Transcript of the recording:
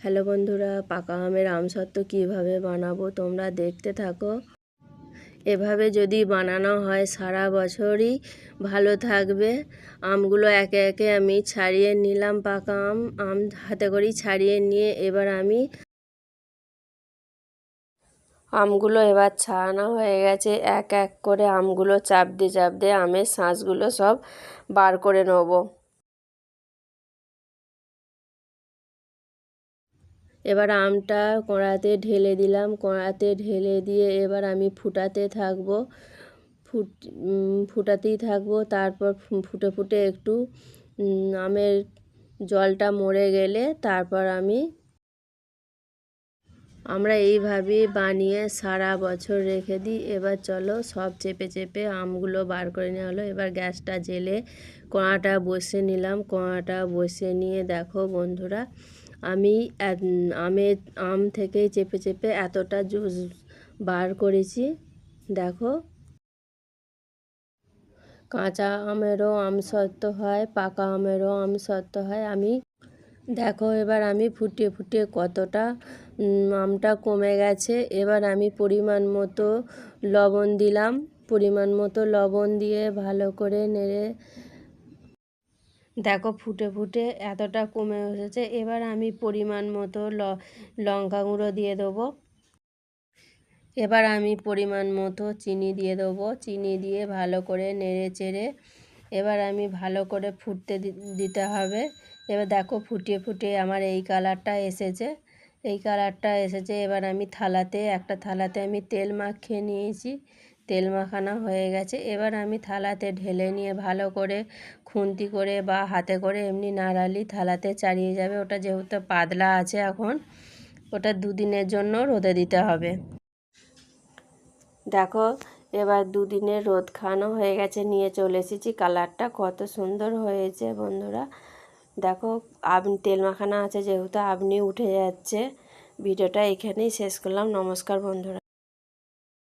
Hello বন্ধুরা, পাকা আমের আমসত্ত্ব কীভাবে বানাবো তোমরা দেখতে থাকো। এভাবে যদি বানানো হয় সারা বছরই ভালো থাকবে। আমগুলো একে একে আমি ছাড়িয়ে নিলাম। পাকা আম হাতে করেই ছাড়িয়ে নিয়ে এবার আমি আমগুলো ছাড়ানো হয়ে গেছে। এক এক করে আমগুলো চাপ দিয়ে আমের শাঁসগুলো সব বার করে নেবো। এবার আমটা কড়াতে ঢেলে দিলাম। কড়াতে ঢেলে দিয়ে এবার আমি ফুটাতে থাকবো। ফুটাতেই থাকবো। তারপর ফুটে ফুটে একটু আমের জলটা মরে গেলে তারপর আমরা এইভাবেই বানিয়ে সারা বছর রেখে দিই। এবার চলো সব চেপে চেপে আমগুলো বার করে নেওয়া হলো। এবার গ্যাসটা জেলে কড়াটা বসিয়ে নিলাম। কড়াটা বসিয়ে নিয়ে দেখো বন্ধুরা, আমি আম থেকে চেপে চেপে এতটা জুস বার করেছি। দেখো, কাঁচা আমেরও আমসত্ত্ব হয়, পাকা আমেরও আমসত্ত্ব হয়। দেখো এবার আমি ফুটিয়ে ফুটিয়ে কতটা আমটা কমে গেছে। এবার আমি পরিমাণ মতো লবণ দিলাম। পরিমাণ মতো লবণ দিয়ে ভালো করে নেড়ে দেখো ফুটে ফুটে এতটা কমে এসেছে। এবার আমি পরিমাণ মতো লঙ্কা গুঁড়ো দিয়ে দেবো। এবার আমি পরিমাণ মতো চিনি দিয়ে দেবো। চিনি দিয়ে ভালো করে নেড়ে চেড়ে এবার আমি ভালো করে ফুটতে দিতে হবে। এবার দেখো ফুটিয়ে ফুটিয়ে আমার এই কালারটা এসেছে। এবার আমি একটা থালাতে আমি তেল মাখিয়ে নিয়েছি। তেল মাখানো হয়ে গেছে। এবার আমি থালাতে ঢেলে নিয়ে ভালো করে খুন্তি করে বা হাতে করে এমনি নাড়ালি থালাতে চাড়িয়ে যাবে। ওটা যেহেতু পাতলা আছে এখন, ওটা দুদিনের জন্য রোদে দিতে হবে। দেখো এবার দুদিনের রোদ খাওয়ানো হয়ে গেছে, নিয়ে চলে এসেছি। কালারটা কত সুন্দর হয়েছে বন্ধুরা। দেখো তেল মাখানো আছে যেহেতু আপনি উঠে যাচ্ছে। ভিডিওটা এখানেই শেষ করলাম। নমস্কার বন্ধুরা।